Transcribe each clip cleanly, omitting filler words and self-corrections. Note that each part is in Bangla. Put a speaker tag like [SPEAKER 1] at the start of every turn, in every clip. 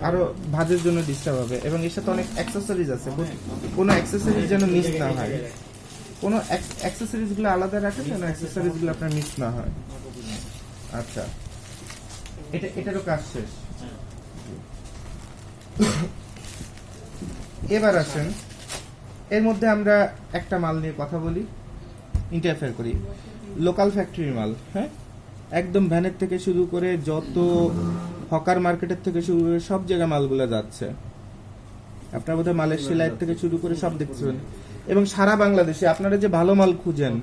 [SPEAKER 1] আরো ভাজের জন্য ডিস্টার্ব হবে, এবং এর সাথে অনেক অ্যাক্সেসরিজ আছে, কোনো অ্যাক্সেসরিজ যেন মিস না হয়, কোনো অ্যাক্সেসরিজ গুলো আলাদা রাখেন যেন অ্যাক্সেসরিজ গুলো আপনার মিস না হয়। আচ্ছা, এটারও কাজ শেষ। এবার আসেন, এর মধ্যে আমরা একটা মাল নিয়ে কথা বলি, ইন্টারফেয়ার করি, লোকাল ফ্যাক্টরির মাল। হ্যাঁ, একদম ভ্যানের থেকে শুরু করে যত হকার মার্কেটের থেকে শুরু করে সব জায়গায় মালগুলো যাচ্ছে। আপনার বোধহয় মালের সেলাইয়ের থেকে শুরু করে সব দেখছেন, এবং সারা বাংলাদেশে আপনারা যে ভালো মাল খুঁজেন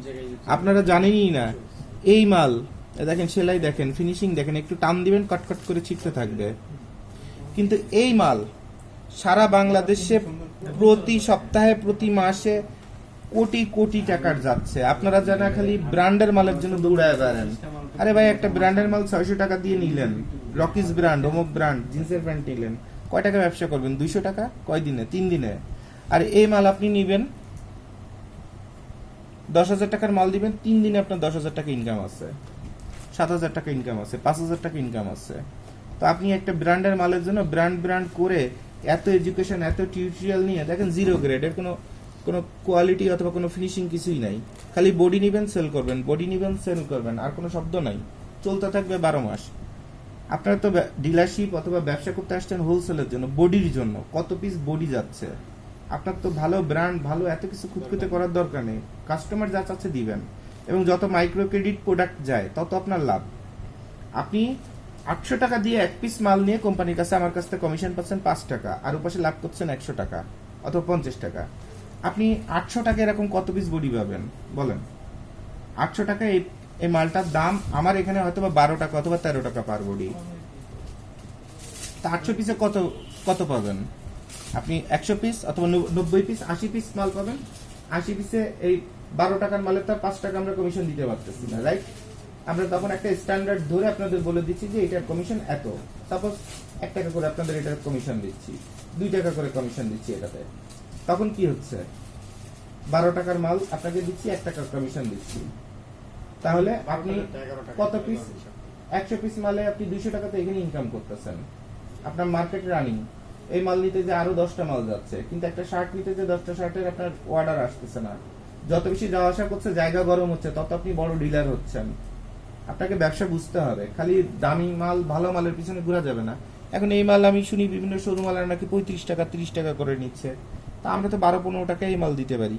[SPEAKER 1] আপনারা জানেনই না। এই মাল দেখেন, সেলাই দেখেন, ফিনিশিং দেখেন, একটু টান দিবেন কটকট করে ছিটতে থাকবে। কিন্তু এই মাল সারা বাংলাদেশে প্রতি সপ্তাহে প্রতি মাসে কোটি কোটি টাকার যাচ্ছে। আপনারা জানা খালি ব্র্যান্ডের মালের জন্য দৌড়ায় বেড়ান। আরে ভাই, একটা ব্র্যান্ডের মাল 600 টাকা দিয়ে নিলেন, রকিস ব্র্যান্ড, অমুক ব্র্যান্ড, জিন্সের প্যান্ট নিলেন, কয় টাকা ব্যবসা করবেন? 200 টাকা। কয় দিনে? 3 দিনে। আর এই মাল আপনি নিবেন 10,000 টাকার মাল দিবেন, 3 দিনে আপনার 10,000 টাকা ইনকাম আছে, 7,000 টাকা ইনকাম আছে, 5,000 টাকা ইনকাম আছে। তো আপনি একটা ব্র্যান্ডের মালের জন্য ব্র্যান্ড করে এত এডুকেশন, এত টিউটোরিয়াল নিয়ে দেখেন জিরো গ্রেড, এর কোনো কোয়ালিটি অথবা কোনো ফিনিশিং কিছুই নাই। খালি বডি নিবেন, সেল করবেন, বডি নিবেন, সেল করবেন, আর কোনো শব্দ নাই, চলতে থাকবে 12 মাস। আপনারা তো ডিলারশিপ অথবা ব্যবসা করতে আসছেন হোলসেলের জন্য, বডির জন্য। কত পিস বডি যাচ্ছে? আপনার তো ভালো ব্র্যান্ড, ভালো এত কিছু খুঁতখুঁতে করার দরকার নেই, কাস্টমার যা চাচ্ছে দিবেন। এবং যত মাইক্রো ক্রেডিট প্রোডাক্ট যায় তত আপনার লাভ। আপনি 800 টাকা দিয়ে এক পিস মাল নিয়ে কোম্পানির কাছে, আমার কাছ থেকে কমিশন পাচ্ছেন 5 টাকা, আর ওপাশে লাভ করছেন 100 টাকা অথবা 50 টাকা। আপনি 800 টাকা এরকম কত পিস বডি পাবেন বলেন? 800 টাকা এই মালটার দাম আমার এখানে হয়তো বা 12 টাকা অথবা 13 টাকা পার বডি। তা 800 পিসে কত পাবেন আপনি? 100 পিস অথবা 90 পিস, 80 পিস মাল পাবেন। 80 পিসে এই 12 টাকার মালের তার 5 টাকা আমরা কমিশন দিতে পারতেছি না, রাইট? আমরা তখন একটা স্ট্যান্ডার্ড ধরে আপনাদের বলে দিচ্ছি যে এটার কমিশন এত। সাপোজ 1 টাকা করে আপনাদের এটার কমিশন দিচ্ছি, 2 টাকা করে কমিশন দিচ্ছি এটাতে। তখন কি হচ্ছে? 12 টাকার মাল আপনাকে দিচ্ছি, 1 টাকার কমিশন দিচ্ছি। তাহলে আপনি কত পিস? 100 পিস মালে আপনি 200 টাকাতে এখানে ইনকাম করতেছেন। আপনার মার্কেট রানিং। এই মাল নিতে যে আরো 10টা মাল যাচ্ছে, কিন্তু একটা শার্ট নিতে যে 10টা শার্টের আপনার অর্ডার আসতেছে না। যত বেশি যাওয়া আসা করছে, জায়গা গরম হচ্ছে, তত আপনি বড় ডিলার হচ্ছেন। আপনাকে ব্যবসা বুঝতে হবে, খালি দামি মাল, ভালো মালের পিছনে ঘোরা যাবে না। এখন এই মাল আমি শুনি বিভিন্ন শোরুম ওয়ালারা নাকি 35 টাকা 30 টাকা করে নিচ্ছে। তা আমরা তো 12-15 টাকায় এই মাল দিতে পারি,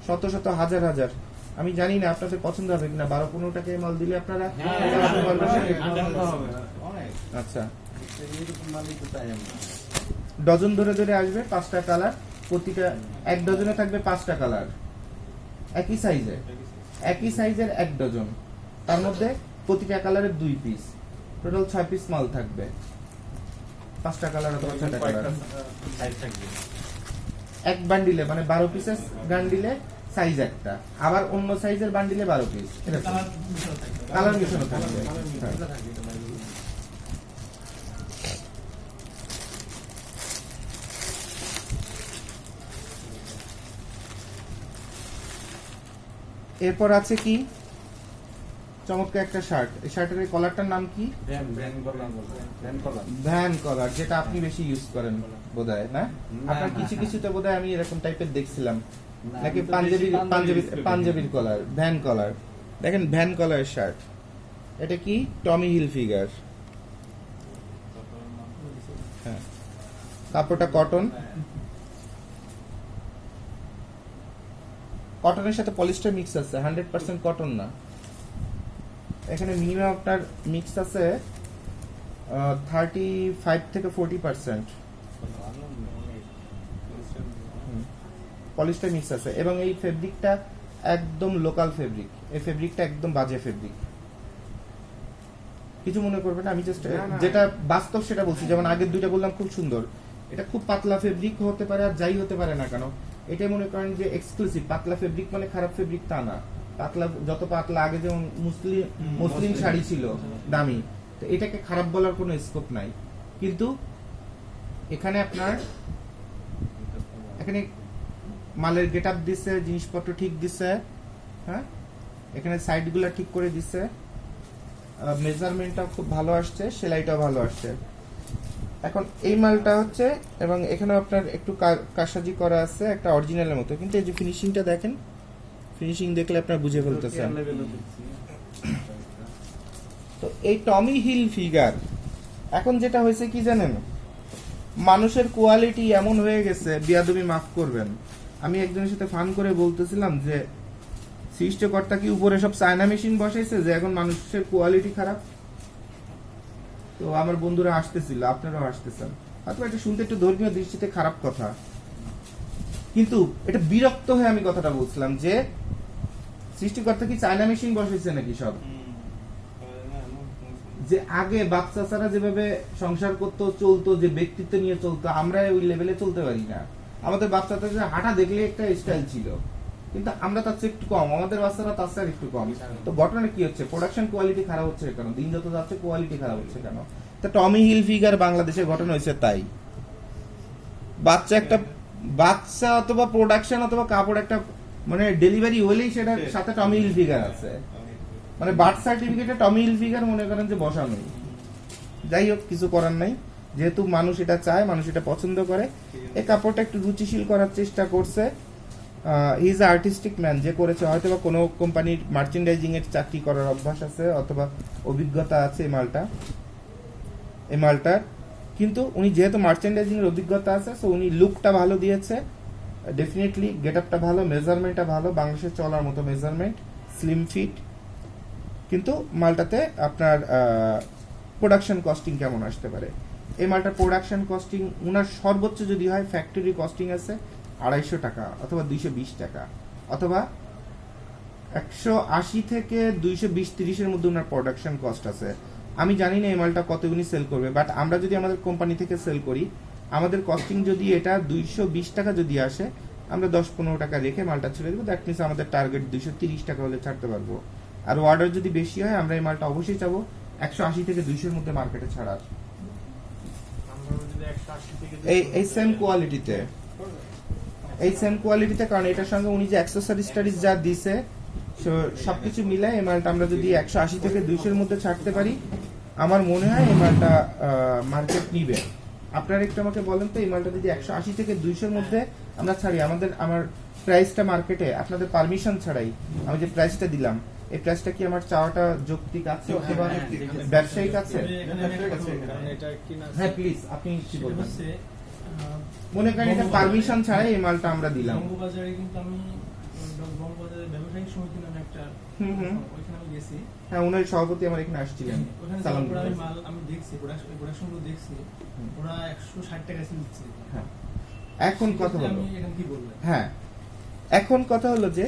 [SPEAKER 1] শত শত হাজার হাজার। আমি জানি না আপনাদের পছন্দ হবে কিনা, 12-15 টাকায় মাল দিলে আপনারা। আচ্ছা, ডজন ধরে ধরে আসবে 5টা কালার, প্রতিটা 1 ডজনে থাকবে 5টা কালার, একই সাইজের 1 ডজন। তার মধ্যে প্রতিটা কালারের 2 পিস, টোটাল 6 পিস মাল থাকবে। 5টা কালার অথবা 6টা কালার এক বান্ডিলে, মানে 12 পিসের বান্ডিলে সাইজ একটা, আবার অন্য সাইজের বান্ডিলে 12 পিস, কালার মিশানো থাকবে। এরপর আছে কি চমৎকার একটা শার্ট। এই শার্টের কলারটার নাম কি? ভ্যান কলার, যেটা আপনি বেশি ইউজ করেন বোধহয়, না? আপনার কিছু কিছুতে বোধহয় আমি এরকম টাইপের দেখছিলাম, নাকি পাঞ্জাবির কলার, ভ্যান কলার। দেখেন ভ্যান কলার শার্ট, এটা কি? টমি হিলফিগার। হ্যাঁ, কাপড়টা কটন, কটনের সাথে পলিস্টার মিক্স আছে, 100% কটন না। এখানে মিনিমাম আপনার মিক্স আছে 35 থেকে 40% পলিস্টার মিক্স আছে। এবং এই ফেব্রিকটা একদম লোকাল ফেব্রিক, এই ফেব্রিকটা একদম বাজে ফেব্রিক, কিছু মনে করবেন না। আমি জাস্ট যেটা বাস্তব সেটা বলছি। যেমন আগের দুইটা বললাম খুব সুন্দর, এটা খুব পাতলা ফেব্রিক হতে পারে, আর যাই হতে পারে না কেন, এটাই মনে করেন যে এক্সক্লুসিভ। পাতলা ফেব্রিক মানে খারাপ ফেব্রিক তা না। পাতলা, যত পাতলা, আগে যেমন মুসলিম শাড়ি ছিল দামি, তো এটাকে খারাপ বলার কোনো স্কোপ নাই। কিন্তু এখানে আপনার এখানে মালের গেট আপ দিচ্ছে, জিনিসপত্র ঠিক দিচ্ছে, হ্যাঁ, এখানে সাইড গুলা ঠিক করে দিচ্ছে, মেজারমেন্টটাও খুব ভালো আসছে, সেলাইটাও ভালো আসছে। এখন এই মালটা হচ্ছে, এবং এখানে আপনার একটু কারসাজি করা আছে একটা অরিজিনালের মতো, কিন্তু এই যে ফিনিশিংটা দেখেন, ফিনিশিং দেখলে আপনারা বুঝে ফেলতেছেন। তো এই টমি হিল ফিগার, এখন যেটা হয়েছে কি জানেন, মানুষের কোয়ালিটি এমন হয়ে গেছে, বিয়াদবি মাফ করবেন, আমি একজনের সাথে ফান করে বলতেছিলাম যে সৃষ্টিকর্তা কি উপরে সব চায়না মেশিন বসাইছে যে এখন মানুষের কোয়ালিটি খারাপ? তো আমার বন্ধুরা আসতেছিল, আপনারাও আসতেছেন, হয়তো এটা শুনতে একটু ধর্মীয় দৃষ্টিতে খারাপ কথা, কিন্তু এটা বিরক্ত হয়ে আমি কথাটা বলছিলাম যে সৃষ্টিকর্তা কি চায়না মেশিন বসাইছে নাকি সব? যে আগে বাচ্চা ছাড়া যেভাবে সংসার করতো, চলতো, যে ব্যক্তিত্ব নিয়ে চলতো, আমরা ওই লেভেলে চলতে পারি না। আমাদের বাচ্চাদের হাঁটা দেখলে একটা স্টাইল ছিল, কিন্তু আমরা তার চেয়ে একটু কম, আমাদের বাচ্চারা তার চেয়ে একটু কম। তো ঘটনা কি হচ্ছে, প্রোডাকশন কোয়ালিটি খারাপ হচ্ছে কেন? দিন যত যাচ্ছে কোয়ালিটি খারাপ হচ্ছে কেন? তো টমি হিল ফিগার বাংলাদেশের ঘটনা হয়েছে তাই। বাচ্চা অথবা প্রোডাকশন অথবা কাপড় একটা মানে ডেলিভারি হলেই সেটার সাথে টমি হিল ফিগার আছে, মানে বার্থ সার্টিফিকেটে টমি হিল ফিগার মনে করেন যে বসানোই। যাই হোক, কিছু করার নাই, যেহেতু মানুষ এটা চায়, মানুষ এটা পছন্দ করে, এই কাপড়টা একটু রুচিশীল করার চেষ্টা করছে। ইজ আর্টিস্টিক ম্যান, যে করেছে হয়তো বা কোনো কোম্পানির মার্চেন্ডাইজিং এর চাকরি করার অভ্যাস আছে অথবা অভিজ্ঞতা আছে এই মালটার, কিন্তু উনি যেহেতু মার্চেন্ডাইজিং এর অভিজ্ঞতা আছে, সো উনি লুকটা ভালো দিয়েছে, ডেফিনেটলি গেট আপটা ভালো, মেজারমেন্টটা ভালো, বাংলাদেশে চলার মতো মেজারমেন্ট, স্লিম ফিট। কিন্তু মালটাতে আপনার প্রোডাকশন কস্টিং কেমন আসতে পারে? এই মালটার প্রোডাকশন কস্টিং উনার সর্বোচ্চ যদি হয় ফ্যাক্টরি কস্টিং আছে 250 টাকা অথবা 220 টাকা, অথবা 180 থেকে 220-30 মধ্যে ওনার প্রোডাকশন কস্ট আছে। আমি জানি না এই মালটা কত উনি সেল করবে, বাট আমরা যদি আমাদের কোম্পানি থেকে সেল করি, আমাদের কস্টিং যদি এটা 220 টাকা যদি আসে, আমরা 10-15 টাকা রেখে মালটা ছেড়ে দেবো। দ্যাট মিনস আমাদের টার্গেট 230 টাকা হলে ছাড়তে পারবো। আর অর্ডার যদি বেশি হয়, আমরা এই মালটা অবশ্যই চাবো 180 থেকে 200 মধ্যে মার্কেটে ছাড়ার। এই সেম কোয়ালিটিতে, কারণ এটার সঙ্গে উনি যে অ্যাক্সেসরিজ যা দিছে সবকিছু মিলায় এই মালটা আমরা যদি 180 থেকে 200 মধ্যে ছাড়তে পারি, আমার মনে হয় এই মালটা মার্কেট নিবে। আপনারা একটু আমাকে বলেন তো, এই মালটা যদি 180 থেকে 200 মধ্যে আমরা ছাড়ি, আমার প্রাইসটা মার্কেটে আপনাদের পারমিশন ছাড়াই আমি যে প্রাইসটা দিলাম, এই প্রাইসটা কি আমার চাওয়াটা যৌক্তিক আছে অথবা ব্যবসায়িক আছে? হ্যাঁ প্লিজ, আপনি কি বলবেন? মনে করেন এটা পারমিশন ছাড়াই এই মালটা আমরা দিলাম।
[SPEAKER 2] বঙ্গবাজারে কিন্তু আমি বঙ্গবাজারের ব্যবসায়িক সমিতি নামে একটা ওইখানে আমি গেছি।
[SPEAKER 1] হ্যাঁ, উনার সভাপতি আমার এখানে আসছিলেন।
[SPEAKER 2] সালাম মাল আমি দেখছি, প্রোডাকশন গুলো দেখছি, ওরা 160 টাকা সেল দিচ্ছে।
[SPEAKER 1] হ্যাঁ, এখন কথা হলো,
[SPEAKER 2] আমি এখন কি বলবো?
[SPEAKER 1] হ্যাঁ এখন কথা হলো যে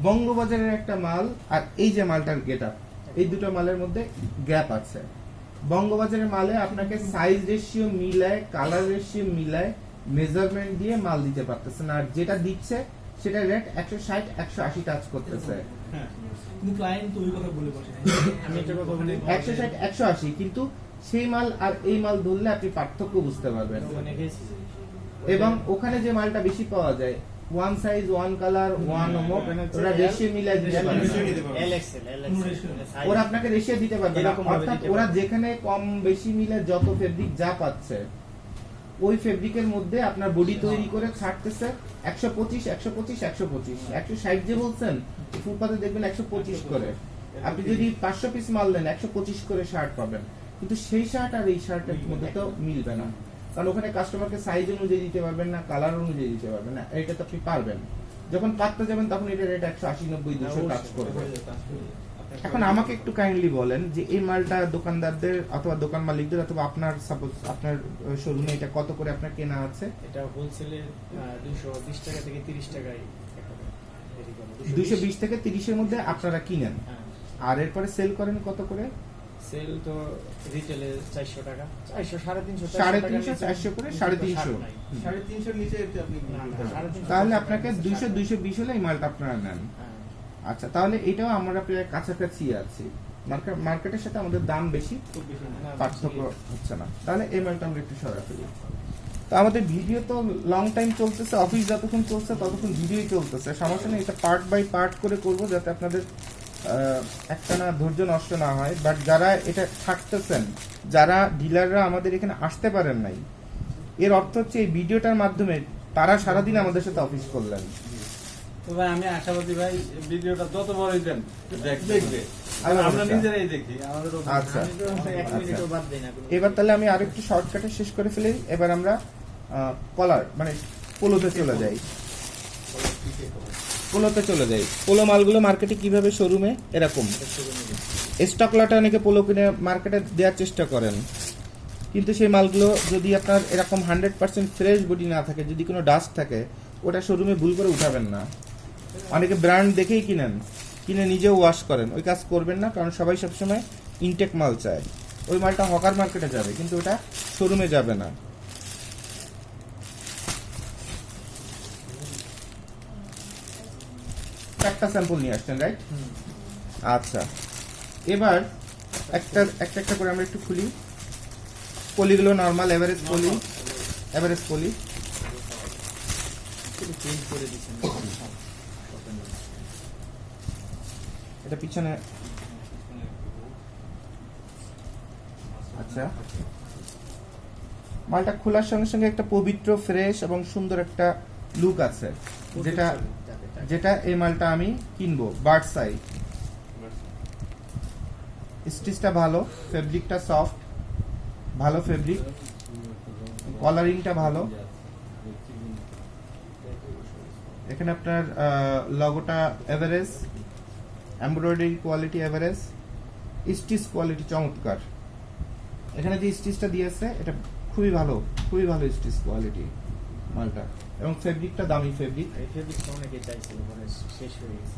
[SPEAKER 1] বঙ্গবাজারের একটা মাল আর এই যে মালটার গেটআপ, এই দুটো মালের মধ্যে গ্যাপ আছে। বঙ্গবাজারের মালে আপনাকে সাইজ রেশিও মিলায়, কালার রেশিও মিলায়, মেজারমেন্ট দিয়ে মাল দিতে পারতেছে না, আর যেটা দিচ্ছে সেটা রেট 160-180 টাচ করতেছে।
[SPEAKER 2] কিন্তু ক্লায়েন্ট তো ওই কথা বলে বসে, আমি একটা কথা বলি
[SPEAKER 1] 160-180, কিন্তু সেই মাল আর এই মাল ধরলে আপনি পার্থক্য বুঝতে পারবেন। এবং ওখানে যে মালটা বেশি পাওয়া যায়, one size, one colour, one অমুক, ওরা রেশিও মিলাই দিতে পারবে, ওরা আপনাকে রেশিও দিতে পারবে না। অর্থাৎ ওরা যেখানে কম বেশি মিলে যত ফেব্রিক যা পাচ্ছে, ওই ফেব্রিকের মধ্যে আপনার বডি তৈরি করে ছাড়তেছে 125 যে বলছেন, ফুটপাতে দেখবেন 125 করে। আপনি যদি 500 পিস মাল দেন 125 করে শার্ট পাবেন, কিন্তু সেই শার্ট আর এই শার্টের মধ্যে তো মিলবে না, কারণ ওখানে কাস্টমারকে সাইজ অনুযায়ী দিতে পারবেন না, কালার অনুযায়ী দিতে পারবেন না। এটা তো আপনি পারবেন, যখন পাততে যাবেন তখন এটা রেট 180-90-200 কাজ করবে। এখন আমাকে একটু কাইন্ডলি বলেন যে এই মালটা দোকানদারদের অথবা দোকান মালিকদের অথবা আপনার সাপোজ আপনার শোরুমে এটা কত করে আপনার কেনা আছে?
[SPEAKER 2] এটা হোলসেলে 220 টাকা থেকে 30 টাকায়,
[SPEAKER 1] 220 থেকে 30 এর মধ্যে আপনারা কিনেন, আর এরপরে সেল করেন কত করে?
[SPEAKER 2] সেল তো রিটেলে 400 টাকা, 400,
[SPEAKER 1] 350, 400 করে, 350,
[SPEAKER 2] 350 নিচে আপনি
[SPEAKER 1] তাহলে আপনাকে 200-220 হলে এই মালটা আপনারা নেন। আচ্ছা, তাহলে এটাও আমরা প্রায় কাছাকাছি আছি, মার্কেটের সাথে আমাদের দাম বেশি, পার্থক্য হচ্ছে না। তাহলে এই মালটা আমরা একটু সরা ফেলি। তো আমাদের ভিডিও তো লং টাইম চলতেছে, অফিস যতক্ষণ চলছে ততক্ষণ ভিডিওই চলতেছে, সমস্যা নেই, এটা পার্ট বাই পার্ট করে করবো যাতে আপনাদের একটা না ধৈর্য নষ্ট না হয়, বাট যারা এটা থাকতেছেন, যারা ডিলাররা আমাদের এখানে আসতে পারেন নাই, এর অর্থ হচ্ছে এই ভিডিওটার মাধ্যমে তারা সারাদিন আমাদের সাথে অফিস করলেন।
[SPEAKER 3] তো ভাই আমি আশাবাদী ভাই, ভিডিওটা যত বড়ই দেন দেখবে,
[SPEAKER 1] আল্লাহ
[SPEAKER 3] আমরা
[SPEAKER 1] ভরসা।
[SPEAKER 3] নিজেরাই দেখি আমাদের
[SPEAKER 1] আচ্ছা।
[SPEAKER 2] আমি তো এক মিনিটও বাদ দিই না কোনো
[SPEAKER 1] এবার তাহলে আমি আরেকটু শর্টকাটে শেষ করে ফেলি। এবার আমরা কলার মানে পোলোতে চলে যাই। পোলোতে চলে যাই। পোলো মালগুলো মার্কেটে কিভাবে শোরুমে এরকম স্টক লটে অনেকে পোলো কিনে মার্কেটে দেওয়ার চেষ্টা করেন, কিন্তু সেই মালগুলো যদি আপনার এরকম 100% ফ্রেশ বডি না থাকে, যদি কোনো ডাস্ট থাকে, ওটা শোরুমে ভুল করে উঠাবেন না। অনেকে ব্র্যান্ড দেখেই কিনেন, কিনে নিজেও ওয়াশ করেন, ওই কাজ করবেন না, কারণ সবাই সবসময় ইনটেক মাল চায়। ওই মালটা হকার মার্কেটে যাবে, কিন্তু ওটা শোরুমে যাবে না। চারটা স্যাম্পল নিয়ে আসছেন, রাইট? আচ্ছা, এবার একটা একটা করে আমরা একটু খুলি। পলিগুলো নর্মাল এভারেজ পলি, এভারেজ পলি।
[SPEAKER 2] চেঞ্জ করে দিচ্ছেন।
[SPEAKER 1] এটা পিছনে, আচ্ছা, মালটা খোলার সঙ্গে সঙ্গে একটা পবিত্র, ফ্রেশ এবং সুন্দর একটা লুক আছে, যেটা যেটা এই মালটা আমি কিনবো। বার্ডস আই, স্টিচটা ভালো, ফেব্রিকটা সফট, ভালো ফেব্রিক, কলারিংটা ভালো। এখানে আপনার লগোটা average, embroidery quality average, stitch quality চমৎকার। এখানে যে স্টিচটা দিয়েছে এটা খুবই ভালো, খুবই ভালো স্টিচ কোয়ালিটি মালটা, এবং ফেব্রিকটা দামি ফেব্রিক।
[SPEAKER 2] এই ফেব্রিকটা অনেকে চাইছিল, পরে শেষ হয়ে গেছে।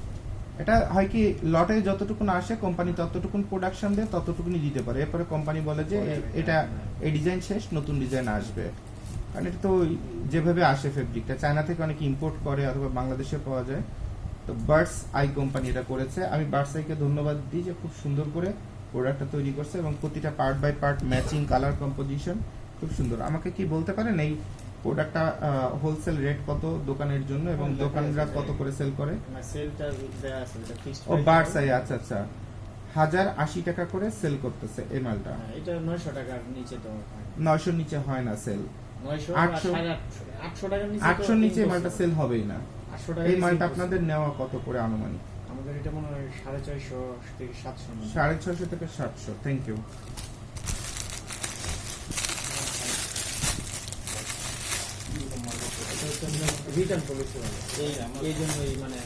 [SPEAKER 1] এটা হয় কি, লটে যতটুকুন আসে কোম্পানি ততটুকুন প্রোডাকশন দেয়, ততটুকুনি দিতে পারে। এরপরে কোম্পানি বলে যে এটা এই ডিজাইন শেষ, নতুন ডিজাইন আসবে। কারণ এটা তো যেভাবে আসে ফেব্রিকটা, চায়না থেকে অনেকে ইম্পোর্ট করে অথবা বাংলাদেশে পাওয়া যায়। তো বার্ডস আই কোম্পানি এটা করেছে। আমি বার্ডস আইকে ধন্যবাদ দিই যে খুব সুন্দর করে প্রোডাক্টটা তৈরি করছে, এবং প্রতিটা part by part matching colour composition খুব সুন্দর। আমাকে কি বলতে পারেন এই প্রোডাক্টটা হোলসেল রেট কত দোকানের জন্য, এবং দোকানরা কত করে সেল করে?
[SPEAKER 2] না, সেলটা দেয়া আছে, এটা ফিক্সড।
[SPEAKER 1] ও বার্ডস আই, আচ্ছা আচ্ছা, 1080 টাকা করে সেল করতেছে এই মালটা।
[SPEAKER 2] এটা 900 টাকার নিচে তো হয়।
[SPEAKER 1] 900 নিচে হয় না সেল,
[SPEAKER 2] 900
[SPEAKER 1] 800
[SPEAKER 2] 800 টাকার নিচে
[SPEAKER 1] 800 নিচে এই মালটা সেল হবেই না।
[SPEAKER 2] 800 টাকা
[SPEAKER 1] এই মালটা আপনাদের নেওয়া কত করে আনুমানিক?
[SPEAKER 2] আমাদের এটা মনে হয় 450 থেকে 700 মতো।
[SPEAKER 1] 650 থেকে 700। Thank you.
[SPEAKER 2] রিটার্ন পলিসি ভালো, এই জন্যই মানে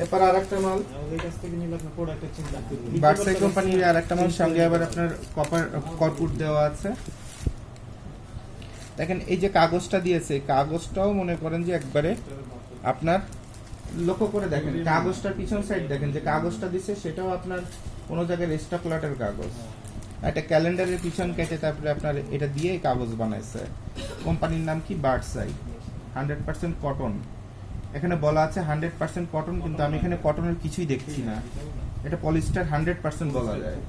[SPEAKER 1] এরপর আরেকটা মাল
[SPEAKER 2] আমাদের কাছ থেকে নিলে আপনার প্রোডাক্টের চিন্তা করবেন।
[SPEAKER 1] বার্ডসাই কোম্পানির আরেকটা মাল, সঙ্গে আবার আপনার কর্পূর দেওয়া আছে। দেখেন এই যে কাগজটা দিয়েছে, কাগজটাও মনে করেন যে একবারে আপনার লক্ষ্য করে দেখেন, কাগজটার পিছন সাইড দেখেন, যে কাগজটা দিচ্ছে সেটাও আপনার কোনো জায়গায় স্টক লটের কাগজ। একটা ক্যালেন্ডারের পিছন কেটে তারপরে আপনার এটা দিয়ে কাগজ বানাইছে। কোম্পানির নাম কি? বার্ডসাই। 100% কটন। এখানে বলা আছে 100% কটন, কিন্তু আমি এখানে কটনের কিছুই দেখছি না। এটা পলিস্টার 100% বলা যায়,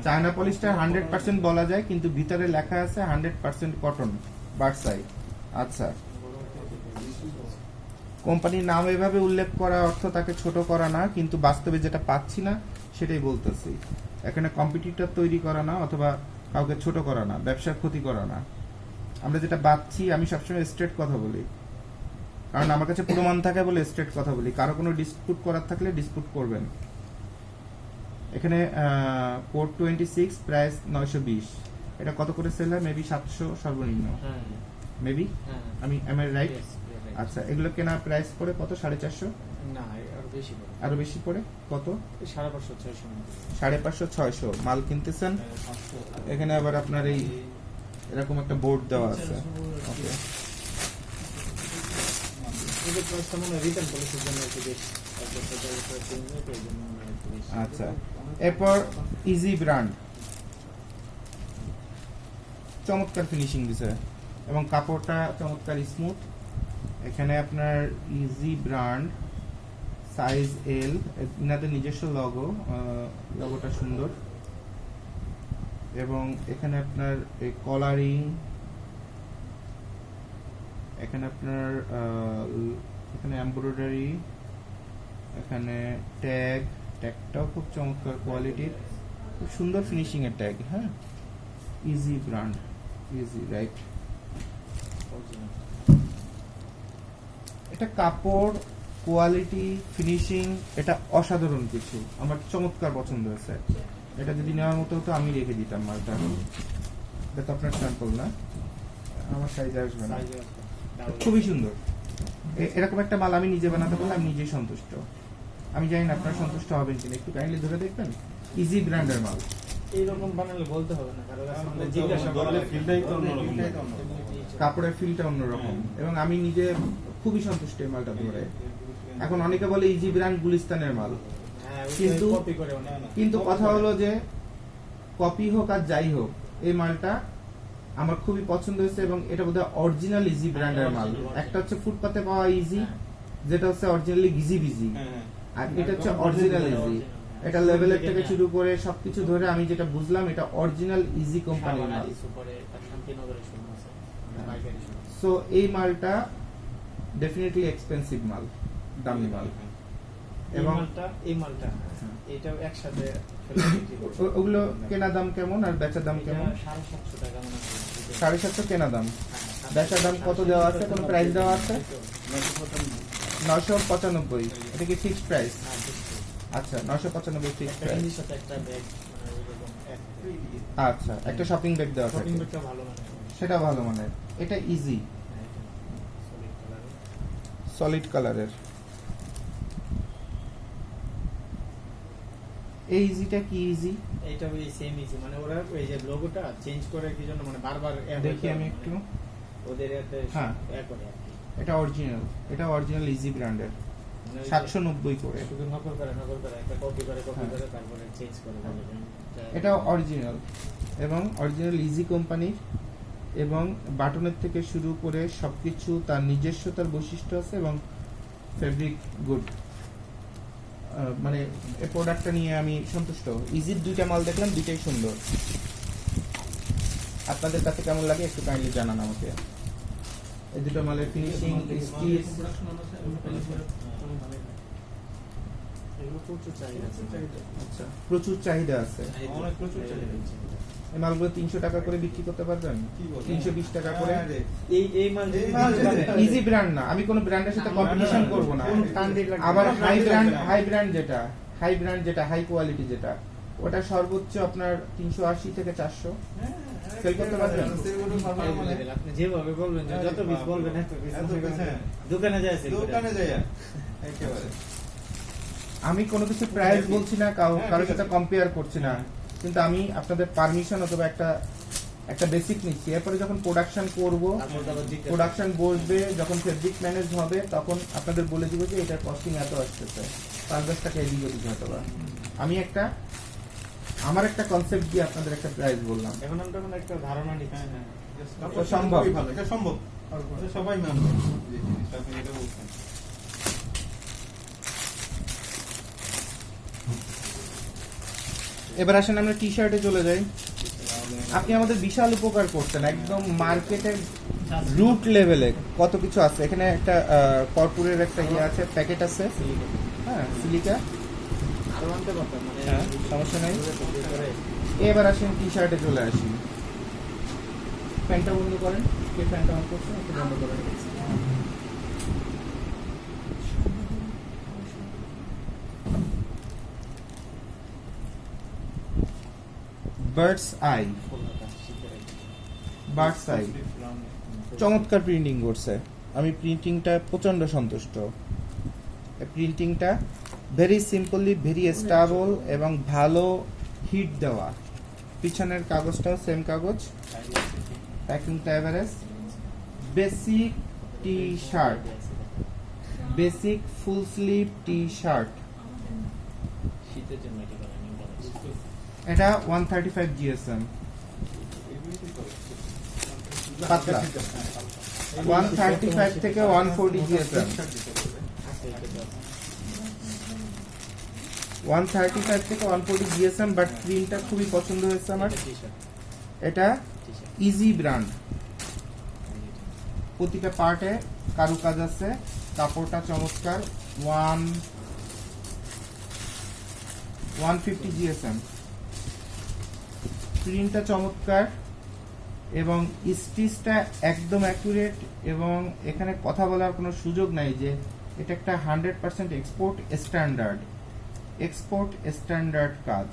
[SPEAKER 1] চায়না পলিস্টার 100% বলা যায়, কিন্তু ভিতরে লেখা আছে 100% কটন বার্ডসাই। আচ্ছা, কোম্পানির নাম এভাবে উল্লেখ করা অর্থ তাকে ছোট করা না, কিন্তু বাস্তবে যেটা পাচ্ছি না সেটাই বলতেছি। এখানে কম্পিটিটর তৈরি করা না, অথবা কাউকে ছোট করা না, ব্যবসার ক্ষতি করা না। আমরা যেটা পাচ্ছি, আমি সবসময় স্ট্রেট কথা বলি, কারণ আমার কাছে প্রমাণ থাকে বলে স্ট্রেট কথা বলি। কারো কোনো ডিসপুট করার থাকলে ডিসপুট করবেন। এখানে কোড 26, প্রাইস 920। এটা কত করে সেল হয়? মেবি 700 সর্বনিম্ন,
[SPEAKER 2] হ্যাঁ
[SPEAKER 1] মেবি।
[SPEAKER 2] হ্যাঁ
[SPEAKER 1] আমি am I right?
[SPEAKER 2] Yes, you're right.
[SPEAKER 1] আচ্ছা, এগুলো কেনা প্রাইস পড়ে কত? 450?
[SPEAKER 2] না, আরো বেশি পড়ে।
[SPEAKER 1] আরো বেশি পড়ে কত?
[SPEAKER 2] 550 600 মতো।
[SPEAKER 1] 550 600 মাল কিনতেছেন। এখানে আবার আপনার এই এরকম একটা বোর্ড দেওয়া আছে। ওকে,
[SPEAKER 2] এদের প্রাইসটা মনে হয় রিটার্ন পলিসির জন্য একটু বেশি। এক বছর দেড় বছর চেঞ্জ হয় তো এই জন্য মনে হয় একটু বেশি।
[SPEAKER 1] আচ্ছা। এরপর ইজি ব্র্যান্ড, চমৎকার ফিনিশিং দিছে এবং কাপড়টা চমৎকার স্মুথ। এখানে আপনার ইজি ব্র্যান্ড, সাইজ এল, ইনাদের নিজস্ব লগোটা সুন্দর। এবং এখানে আপনার এই কলারিং, এখানে আপনার এখানে এমব্রয়ডারি, এখানে ট্যাগটাও খুব চমৎকার কোয়ালিটির, খুব সুন্দর ফিনিশিং এর ট্যাগ। হ্যাঁ, ইজি ব্র্যান্ড, ইজি রাইট। এটা কাপড় কোয়ালিটি ফিনিশিং এটা অসাধারণ কিছু, আমার চমৎকার পছন্দ হয়েছে। এটা যদি নেওয়ার মতো হতো আমি রেখে দিতাম মালটা। এটা তো আপনার স্যাম্পল না, আমার সাইজে আসবে না। খুবই সুন্দর। এরকম একটা মাল আমি নিজে বানাতে পারলে আমি নিজেই সন্তুষ্ট। আমি জানি না আপনারা সন্তুষ্ট হবেন কিনা, একটু কাইন্ডলি ধরে দেখবেন। ইজি ব্র্যান্ডের মাল
[SPEAKER 2] এইরকম বানালে বলতে হবে না, কারণ আমরা
[SPEAKER 3] জিজ্ঞাসা
[SPEAKER 2] জিজ্ঞাসা
[SPEAKER 3] করলে
[SPEAKER 2] করলে
[SPEAKER 3] ফিলটাই তো অন্যরকম।
[SPEAKER 1] কাপড়ের ফিলটা অন্যরকম এবং আমি নিজে খুবই সন্তুষ্ট এই মালটা ধরে। এখন অনেকে বলে ইজি ব্র্যান্ড গুলিস্তানের মাল,
[SPEAKER 2] হ্যাঁ,
[SPEAKER 1] কিন্তু
[SPEAKER 2] কপি করে অনেক।
[SPEAKER 1] কিন্তু কথা হলো যে কপি হোক আর যাই হোক, এই মালটা আমার খুবই পছন্দ হয়েছে এবং এটা বোধহয় অরিজিনাল ইজি ব্র্যান্ডের মাল। একটা হচ্ছে ফুটপাতে পাওয়া ইজি, যেটা হচ্ছে অরিজিনালি গিজি বিজি, আর এটা হচ্ছে অরিজিনাল ইজি। এটা লেভেলের থেকে শুরু করে সবকিছু ধরে আমি যেটা বুঝলাম এটা অরিজিনাল ইজি কোম্পানির মাল। সো এই মালটা ডেফিনেটলি এক্সপেন্সিভ মাল, দামি মাল। এবং
[SPEAKER 2] এই মালটা এটাও একসাথে
[SPEAKER 1] ওগুলো কেনা দাম কেমন আর বেচা দাম কেমন?
[SPEAKER 2] 750 টাকা মনে হয়।
[SPEAKER 1] 750 কেনা দাম, বেচা দাম কত দেওয়া আছে? কোনো প্রাইস দেওয়া আছে? 995। এটা কি ফিক্সড প্রাইস? আচ্ছা, 995 ফিক্সড প্রাইস।
[SPEAKER 2] একটা ব্যাগ মানে এরকম
[SPEAKER 1] আচ্ছা, একটা শপিং ব্যাগ দেওয়া থাকে,
[SPEAKER 2] শপিং ব্যাগটা ভালো মানে
[SPEAKER 1] সেটা ভালো মানের। এটা ইজি সলিড কালারের। এই ইজিটা কি ইজি?
[SPEAKER 2] এইটা ওই সেম ইজি, মানে ওরা ওই যে লোগোটা চেঞ্জ করে কি জন্য মানে বারবার
[SPEAKER 1] দেখি আমি একটু।
[SPEAKER 2] ওদের এতে
[SPEAKER 1] হ্যাঁ।
[SPEAKER 2] করে আর কি।
[SPEAKER 1] এটা অরিজিনাল, এটা অরিজিনাল ইজি ব্র্যান্ডের,
[SPEAKER 2] মানে ওই যে
[SPEAKER 1] 790 করে।
[SPEAKER 2] শুধু নকল করে একটা কপি করে
[SPEAKER 1] হ্যাঁ।
[SPEAKER 2] তারপরে চেঞ্জ করে বলে যে
[SPEAKER 1] এটা অরিজিনাল এবং অরিজিনাল ইজি কোম্পানির, এবং বাটনের থেকে শুরু করে সবকিছু তার নিজস্বতার বৈশিষ্ট্য আছে এবং ফেব্রিক গুড। মানে এই প্রোডাক্টটা নিয়ে আমি সন্তুষ্ট। ইজির দুইটা মাল দেখলাম, দুইটাই সুন্দর। আপনাদের কাছে কেমন লাগে একটু কাইন্ডলি জানান আমাকে। এই দুটো মালের ফিনিশিং স্টিচ
[SPEAKER 2] এগুলো প্রচুর চাহিদা আছে।
[SPEAKER 1] আচ্ছা, প্রচুর চাহিদা আছে।
[SPEAKER 3] অনেক প্রচুর চাহিদা।
[SPEAKER 1] এই মালগুলো 300 টাকা করে বিক্রি করতে পারবেন, 320 টাকা করে।
[SPEAKER 2] এই মাল
[SPEAKER 3] এই মাল
[SPEAKER 1] ইজি ব্র্যান্ড না, আমি কোনো ব্র্যান্ডের সাথে কম্পিটিশন করব না।
[SPEAKER 2] কান্দির
[SPEAKER 1] আবার হাই ব্র্যান্ড যেটা হাই কোয়ালিটি যেটা, ওটা সর্বোচ্চ আপনার 380 থেকে 400 সেল করতে পারবেন।
[SPEAKER 2] আপনি যেভাবে বলবেন যে যত পিস বলবেন এত পিস দোকানে যায়
[SPEAKER 3] দোকানে যাই একেবারে।
[SPEAKER 1] আমি কোনো কিছু প্রাইস বলছি না, কারোর সাথে কম্পেয়ার করছি না, কিন্তু আমি আপনাদের পারমিশন অথবা একটা বেসিক নিচ্ছি। এরপরে যখন প্রোডাকশন করব, প্রোডাকশন বসবে, যখন ফেব্রিক ম্যানেজ হবে, তখন আপনাদের বলে দিব যে এটার কস্টিং এত আসতেছে, 5-10 টাকা এদিক ওদিক হয়তো বা। আমি আমার একটা কনসেপ্ট দিয়ে আপনাদের একটা প্রাইস বললাম।
[SPEAKER 2] এখন আমরা তখন একটা ধারণা নিচ্ছি।
[SPEAKER 1] তো সম্ভব।
[SPEAKER 3] ভালো, এটা সম্ভব। এটা সবাই মানবে যে জিনিসটা আপনি যেটা বলছেন।
[SPEAKER 1] এবার আসেন আমরা টি শার্টে চলে যাই। আপনি আমাদের বিশাল উপকার করছেন, একদম মার্কেটের রুট লেভেলে কত কিছু আছে। এখানে একটা কর্পূরের একটা ইয়ে আছে, প্যাকেট আছে, হ্যাঁ, সিলিকা।
[SPEAKER 2] আরো আনতে পারতাম মানে
[SPEAKER 1] হ্যাঁ, সমস্যা নাই। এবার আসেন টি শার্টে চলে আসি। ফ্যানটা বন্ধ করেন, কে ফ্যানটা অন করছে একটু বন্ধ করেন। বার্ডস আই, চমৎকার প্রিন্টিং করছে। আমি প্রিন্টিংটা প্রচন্ড সন্তুষ্ট। প্রিন্টিংটা ভেরি সিম্পলি, ভেরি স্টেবল এবং ভালো হিট দেওয়া। পিছনের কাগজটাও সেম কাগজ, প্যাকিংটা average. Basic T shirt, basic full sleeve T shirt.
[SPEAKER 2] শীতের জন্য এটা করা নিউ
[SPEAKER 1] এটা 135 GSM, পাতলা। 135 থেকে 140 GSM, 135 থেকে 140 GSM, বাট প্রিন্টটা খুবই পছন্দ হয়েছে আমার। এটা ইজি ব্র্যান্ড, প্রতিটা পার্টে কারুকাজ আছে কাপড়টা চমৎকার 150 জিএসএম, প্রিন্টটা চমৎকার এবং স্টিচটা একদম অ্যাকুরেট, এবং এখানে কথা বলার কোনো সুযোগ নাই যে এটা একটা 100% এক্সপোর্ট স্ট্যান্ডার্ড কাজ।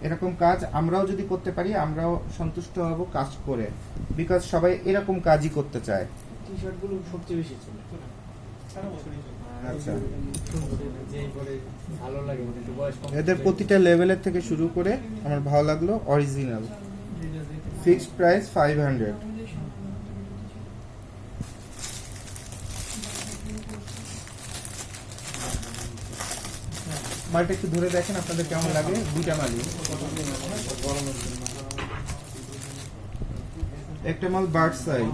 [SPEAKER 1] এরকম কাজ আমরাও যদি করতে পারি আমরাও সন্তুষ্ট হব কাজ করে, বিকজ সবাই এরকম কাজই করতে চায়।
[SPEAKER 4] টি শার্ট গুলো সবচেয়ে বেশি চলে
[SPEAKER 2] সারা বছরই চলে।
[SPEAKER 1] আচ্ছা,
[SPEAKER 4] যে পরে ভালো লাগে মানে একটু বয়স কম
[SPEAKER 1] এদের
[SPEAKER 4] থাকলে।
[SPEAKER 1] প্রতিটা লেভেলের থেকে শুরু করে আমার ভালো লাগলো অরিজিনাল। Fixed price 500। মালটা একটু ধরে দেখেন আপনাদের কেমন লাগে, দুইটা মালই। একটা মাল বার্ড সাই,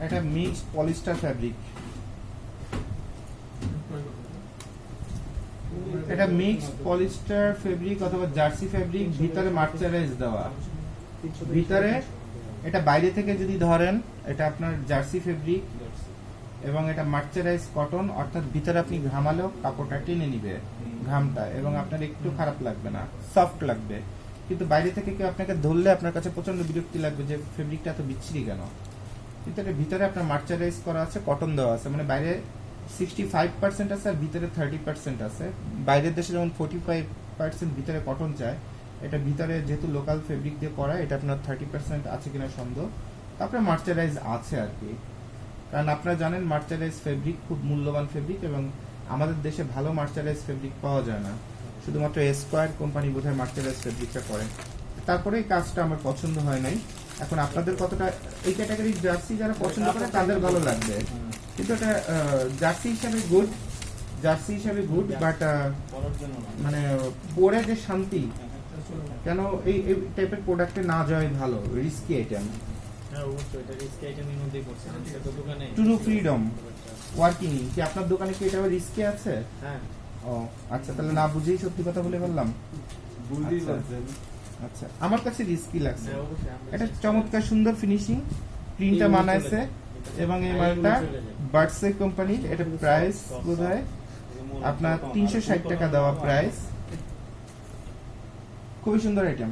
[SPEAKER 1] এটা মিক্সড পলিস্টার ফ্যাব্রিক, এটা মিক্সড পলিস্টার ফেব্রিক অথবা জার্সি ফেব্রিক, ভিতরে মার্চারাইজ দেওয়া। ভিতরে এটা বাইরে থেকে যদি ধরেন এটা আপনার জার্সি ফেব্রিক এবং এটা মার্চারাইজ কটন, অর্থাৎ ভিতরে আপনি ঘামালেও কাপড়টা টেনে নিবে ঘামটা এবং আপনার একটু খারাপ লাগবে না, সফট লাগবে। কিন্তু বাইরে থেকে কেউ আপনাকে ধরলে আপনার কাছে প্রচন্ড বিরক্তি লাগবে যে ফেব্রিকটা এত বিচ্ছিরি কেন। কিন্তু এটা ভিতরে আপনার মার্চারাইজ করা আছে, কটন দেওয়া আছে, মানে বাইরে 65% আছে আর ভিতরে 30% আছে। বাইরের দেশে যেমন 45% ভিতরে কটন চায়, এটা ভিতরে যেহেতু লোকাল ফেব্রিক দিয়ে করা, এটা আপনার 30% আছে কিনা সন্দেহ। তারপরে মার্চারাইজ আছে আর কি, কারণ আপনারা জানেন মার্চারাইজ ফেব্রিক খুব মূল্যবান ফেব্রিক এবং আমাদের দেশে ভালো মার্চারাইজ ফেব্রিক পাওয়া যায় না, শুধুমাত্র স্কোয়ার কোম্পানি বোধহয় মার্চারাইজ ফেব্রিকটা করে। তারপরে এই কাজটা আমার পছন্দ হয় নাই। এখন আপনাদের কতটা এই ক্যাটাগরির জার্সি যারা পছন্দ করে তাদের ভালো লাগবে, কিন্তু এটা জার্সি হিসাবে গুড, বাট মানে পরে যে শান্তি, কেন এই টাইপের প্রোডাক্টে না যাওয়াই ভালো, রিস্কি আইটেম।
[SPEAKER 4] হ্যাঁ অবশ্যই এটা রিস্ক আইটেমের মধ্যেই পড়ছে আমাদের তো দোকানে
[SPEAKER 1] ট্রু ফ্রিডম ওয়ার্কিং কি আপনার দোকানে কি এটা রিস্কি আছে?
[SPEAKER 4] হ্যাঁ
[SPEAKER 1] ও আচ্ছা, তাহলে না বুঝেই সত্যি কথা বলে বললাম।
[SPEAKER 3] বুঝতেই
[SPEAKER 1] আচ্ছা।
[SPEAKER 3] পারছেন।
[SPEAKER 1] আচ্ছা, আমার কাছে রিস্কি লাগছে।
[SPEAKER 4] হ্যাঁ অবশ্যই আমরা
[SPEAKER 1] এটা চমৎকার সুন্দর ফিনিশিং, প্রিন্টটা মানাইছে এবং এই মালটা বার্ডসে কোম্পানির। এটা প্রাইস বোধহয় আপনার 360 টাকা দেওয়া প্রাইস। খুবই সুন্দর আইটেম।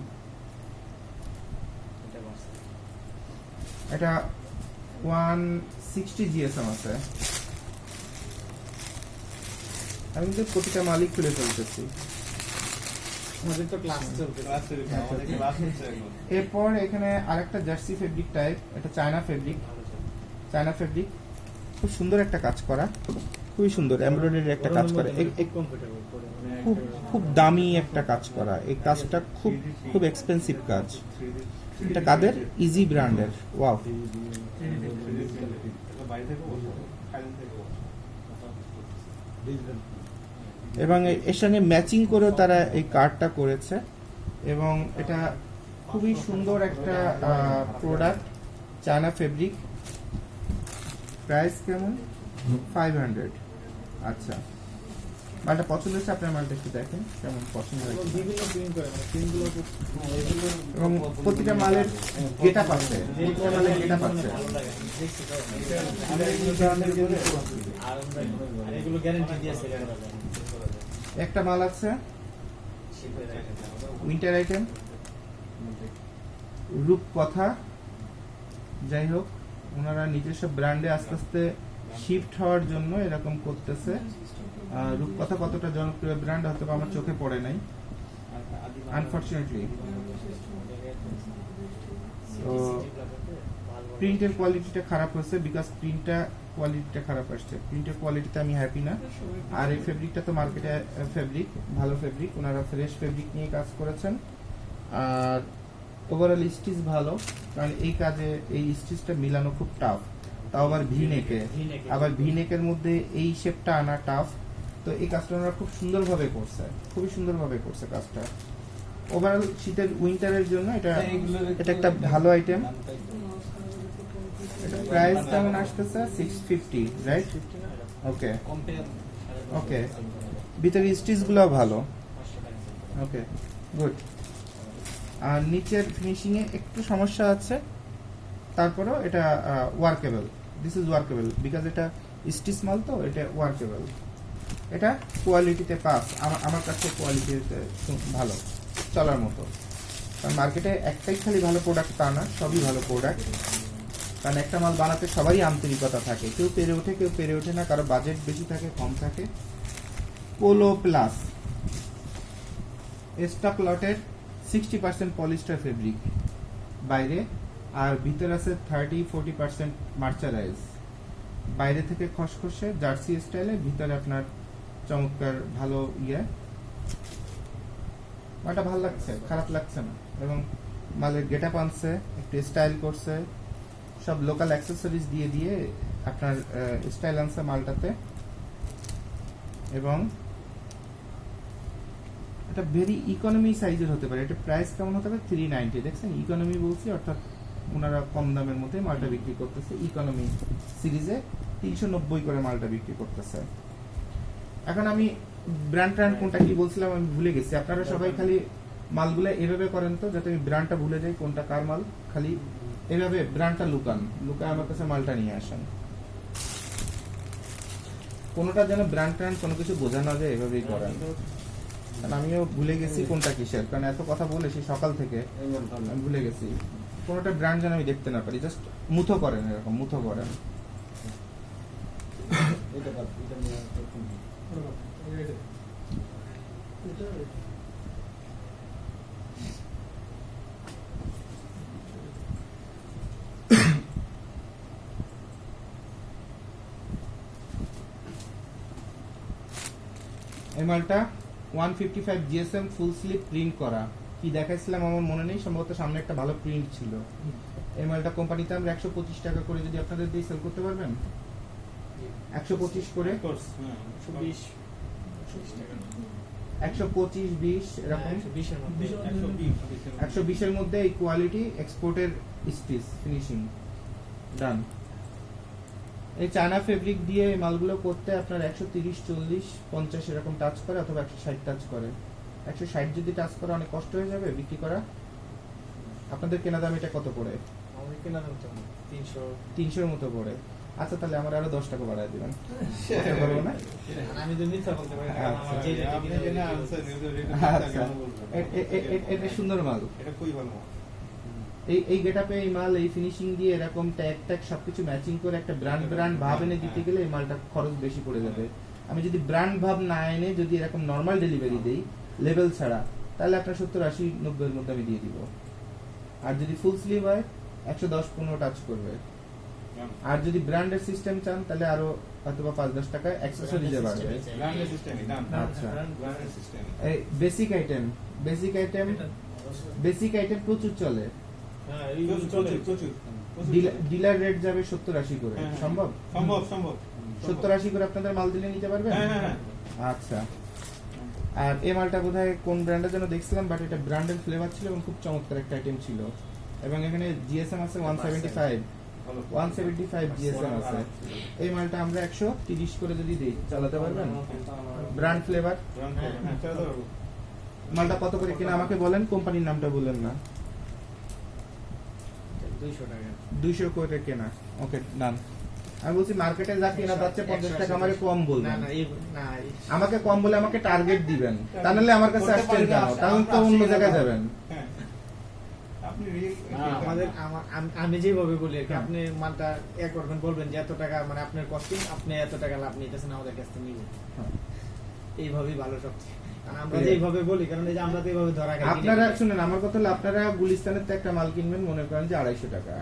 [SPEAKER 4] এটা বলছি।
[SPEAKER 1] এটা 160 জিএসএম আছে। আমি কিন্তু প্রতিটা মালিক খুলে ফেলতেছি।
[SPEAKER 4] আমাদের তো ক্লাস চলছে
[SPEAKER 1] এরপর এখানে আরেকটা জার্সি ফেব্রিক টাইপ, এটা চায়না ফেব্রিক, খুব সুন্দর একটা কাজ করা, খুবই সুন্দর এমব্রয়ডারি একটা কাজ করা,
[SPEAKER 4] কমফোর্টেবল পরে মানে
[SPEAKER 1] খুব খুব দামি একটা কাজ করা। এই কাজটা খুব খুব এক্সপেন্সিভ কাজ। এটা কাদের? ইজি ব্র্যান্ডের। ওয়াও, এবং এর সঙ্গে ম্যাচিং করেও তারা এই কার্ডটা করেছে এবং এটা খুবই সুন্দর একটা প্রোডাক্ট, চায়না ফেব্রিক। প্রাইস কেমন? 500। আচ্ছা, মালটা পছন্দ হচ্ছে, আপনার মালটা একটু দেখেন কেমন পছন্দ হয়েছে।
[SPEAKER 4] বিভিন্ন প্রিন্ট করে মানে প্রিন্টগুলো খুব এগুলো
[SPEAKER 1] এবং প্রতিটা মালের গেটআপ আছে, প্রতিটা মালের গেটআপ আছে।
[SPEAKER 4] ভালো লাগে দেখছি তো
[SPEAKER 3] আমরা এই ধরনের করে
[SPEAKER 4] আর এগুলো গ্যারান্টি দিয়ে সেল করা যায়
[SPEAKER 1] একটা মাল আছে উইন্টার আইটেম, রূপকথা। যাই হোক, ওনারা নিজস্ব ব্র্যান্ডে আস্তে আস্তে শিফট হওয়ার জন্য এরকম করতেছে। রূপকথা কতটা জনপ্রিয় ব্র্যান্ড হয়তো আমার চোখে পড়ে নাই আনফরচুনেটলি। তো প্রিন্টের কোয়ালিটিটা খারাপ হয়েছে, বিকজ কোয়ালিটিটা খারাপ আসছে। প্রিন্টের কোয়ালিটিতে আমি হ্যাপি না। আর এই ফেব্রিকটা তো মার্কেটে ফেব্রিক, ভালো ফেব্রিক, ওনারা ফ্রেশ ফেব্রিক নিয়ে কাজ করেছেন। আর ওভারঅল স্টিচ ভালো, কারণ এই কাজে এই স্টিচটা মিলানো খুব টাফ, তাও আবার ভি নেকে, আবার ভি নেকের মধ্যে এই শেপটা আনা টাফ। তো এই কাজটা ওনারা খুব সুন্দরভাবে করছে, খুবই সুন্দরভাবে করছে কাজটা। ওভারঅল শীতের উইন্টারের জন্য এটা একটা ভালো আইটেম। প্রাইস কেমন আসতেছে? 650, রাইট? ওকে ওকে, ভিতরে স্টিচ গুলো ভালো। ওকে, গুড। আর নিচের ফিনিশিং এ একটু সমস্যা আছে, তারপরেও এটা workable, this is workable because এটা স্টিচ মাল তো এটা ওয়ার্কেবল। এটা কোয়ালিটিতে পাস, আমার কাছে কোয়ালিটিতে ভালো, চলার মতো। কারণ মার্কেটে একটাই খালি ভালো প্রোডাক্ট তা না, সবই ভালো প্রোডাক্ট। কারণ একটা মাল বানাতে সবারই আন্তরিকতা থাকে, কেউ পেরে ওঠে কেউ পেরে ওঠে না, কারো বাজেট বেশি থাকে কম থাকে। পোলো প্লাস স্টক লটের 60% পলিস্টার ফেব্রিক বাইরে, আর ভিতরে আছে 30-40% মার্চারাইজ। বাইরে থেকে খসখসে জার্সি স্টাইলে, ভিতরে আপনার চমৎকার ভালো মালটা ভালো লাগছে, খারাপ লাগছে না। এবং মালের গেটআপ আনছে, একটু স্টাইল করছে, সব লোকাল অ্যাক্সেসরিজ দিয়ে দিয়ে আপনার স্টাইল আনছে মালটাতে। এবং এটা ভেরি ইকোনমি সাইজের হতে পারে। এটা প্রাইস কেমন হতে পারে? 390। দেখছেন ইকোনমি বলছি, অর্থাৎ ওনারা কম দামের মধ্যে মালটা বিক্রি করতেছে। ইকোনমি সিরিজে 390 করে মালটা বিক্রি করতেছে। এখন আমি ব্র্যান্ড কোনটা কি বলছিলাম আমি ভুলে গেছি। আপনারা সবাই খালি মালগুলো এভাবে করেন তো, যাতে আমি ব্র্যান্ডটা ভুলে যাই কোনটা কার মাল। খালি এভাবে ব্র্যান্ডটা লুকায় আমার কাছে মালটা নিয়ে আসেন। কোনটা যেন ব্র্যান্ড কোনো কিছু বোঝা না যায়, এভাবেই করেন। কারণ আমিও ভুলে গেছি কোনটা কিসের, কারণ এত কথা বলেছি সকাল থেকে আমি ভুলে গেছি। কোনটা ব্র্যান্ড যেন আমি দেখতে না পারি, জাস্ট মুথো করেন, এরকম মুথো করেন। এই মালটা 155 জিএসএম ফুল স্লিভ প্রিন্ট করা। কি দেখাইছিলাম আমার মনে নেই, সম্ভবত সামনে একটা ভালো প্রিন্ট ছিল। এই মালটা কোম্পানিতে আমরা 125 টাকা করে যদি আপনাদের দিয়ে সেল করতে পারবেন, 125 করে, 125-20 এরকম, 120 এর মধ্যে এই কোয়ালিটি এক্সপোর্টের স্টিচ ফিনিশিং ডান। এই চায়না ফেব্রিক দিয়ে এই মালগুলো করতে আপনার 130, 40, 50 এরকম টাচ করে, অথবা 160 টাচ করে। 160 যদি টাচ করে অনেক কষ্ট হয়ে যাবে বিক্রি করা। আপনাদের কেনা দাম এটা কত পড়ে? 300 এর মতো পড়ে। আচ্ছা, তাহলে আমার আরো 10 টাকা বাড়ায় দিবেন, বলবো না?
[SPEAKER 4] আমি তো মিথ্যা বলতে পারি না,
[SPEAKER 1] আচ্ছা।
[SPEAKER 4] আমার যে রেটে
[SPEAKER 3] আপনি
[SPEAKER 4] কিনে
[SPEAKER 3] জেনে
[SPEAKER 4] ওই
[SPEAKER 3] আনছেন,
[SPEAKER 1] আচ্ছা, এটা সুন্দর মাল,
[SPEAKER 3] এটা খুবই ভালো মাল।
[SPEAKER 1] এই গেটআপে এই মাল, এই ফিনিশিং দিয়ে এরকম ট্যাগ সবকিছু ম্যাচিং করে একটা ব্র্যান্ড ভাব এনে দিতে গেলে এই মালটা খরচ বেশি পড়ে যাবে। আমি যদি ব্র্যান্ড ভাব না এনে যদি এরকম নরমাল ডেলিভারি দেই লেভেল ছাড়া, তাহলে আপনার 70, 80, 90 এর মধ্যে আমি দিয়ে দিব। আর যদি ফুল স্লিভ হয় 110-15 টাচ করবে। আর যদি ব্র্যান্ডের সিস্টেম চান তাহলে আরো হয়তোবা 5-10 টাকা অ্যাক্সেসরিজে বাড়বে।
[SPEAKER 3] ব্র্যান্ডের সিস্টেমই দাম।
[SPEAKER 1] আচ্ছা।
[SPEAKER 3] ব্র্যান্ডের সিস্টেম।
[SPEAKER 1] এই বেসিক আইটেম প্রচুর চলে।
[SPEAKER 4] হ্যাঁ, এই চলে।
[SPEAKER 3] প্রচুর।
[SPEAKER 1] ডিলার রেট যাবে 70-80 করে।
[SPEAKER 3] হ্যাঁ, হ্যাঁ।
[SPEAKER 1] সম্ভব?
[SPEAKER 3] সম্ভব।
[SPEAKER 1] 70-80 করে আপনাদের মাল দিলে নিতে পারবেন?
[SPEAKER 3] হ্যাঁ।
[SPEAKER 1] আচ্ছা। আর এই মালটা বোধহয় কোন ব্র্যান্ডের জন্য দেখছিলাম, বাট এটা ব্র্যান্ডের ফ্লেভার ছিল এবং খুব চমৎকার একটা আইটেম ছিল। এবং এখানে জিএসএম আছে 175 জিএসএম আছে। এই মালটা আমরা 130 করে যদি দিই চালাতে পারবেন? Brand flavour.
[SPEAKER 3] হ্যাঁ, চালাতে পারবো।
[SPEAKER 1] মালটা কত করে কিনা আমাকে বলেন, কোম্পানির নামটা বললেন না।
[SPEAKER 4] 200 টাকা।
[SPEAKER 1] 200 করে কেনা। ওকে, ডান। আমি বলছি মার্কেটে যা কেনা যাচ্ছে 50 টাকা আমাকে কম
[SPEAKER 4] না
[SPEAKER 1] বলবেন।
[SPEAKER 4] না,
[SPEAKER 1] আমাকে কম বলে আমাকে টার্গেট দিবেন, তা নাহলে আমার কাছে আসছেন কেন? তাহলে তো অন্য জায়গায় যাবেন।
[SPEAKER 3] হ্যাঁ। আপনি
[SPEAKER 4] আমি যেভাবে বলি আর কি,
[SPEAKER 1] হ্যাঁ।
[SPEAKER 4] আপনি মালটা করবেন, বলবেন যে এত টাকা, মানে আপনার কস্টিং, আপনি এত টাকা লাভ নিতেছেন আমাদের কাছ থেকে নিবেন।
[SPEAKER 1] হ্যাঁ।
[SPEAKER 4] এইভাবেই ভালো সবচেয়ে। কারণ আমরা
[SPEAKER 1] এই-
[SPEAKER 4] যেভাবে বলি, কারণ এই যে আমরা তো এইভাবে ধরা খাই।
[SPEAKER 1] আপনারা শুনেন, আমার কথা হলো আপনারা গুলিস্তানের থেকে একটা মাল কিনবেন, মনে করেন যে 250 টাকা,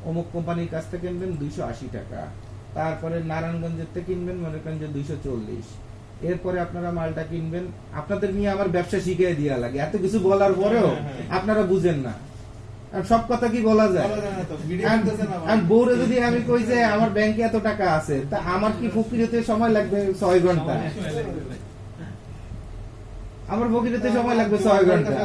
[SPEAKER 1] অমুক কোম্পানির কাছ থেকে কিনবেন 280 টাকা, তারপরে নারায়ণগঞ্জের থেকে কিনবেন মনে করেন যে 240, এরপরে আপনারা মালটা কিনবেন। আপনাদের নিয়ে আমার ব্যবসা শিখিয়ে দেওয়া লাগে, এত কিছু বলার পরেও আপনারা বুঝেন না। আর সব কথা কি বলা যায়? আর বউরে যদি আমি কই যে আমার ব্যাংকে এত টাকা আছে, তা আমার কি ফকির হতে সময় লাগবে 6 ঘন্টা? আমার ফকিরতে সময় লাগবে 6 ঘন্টা,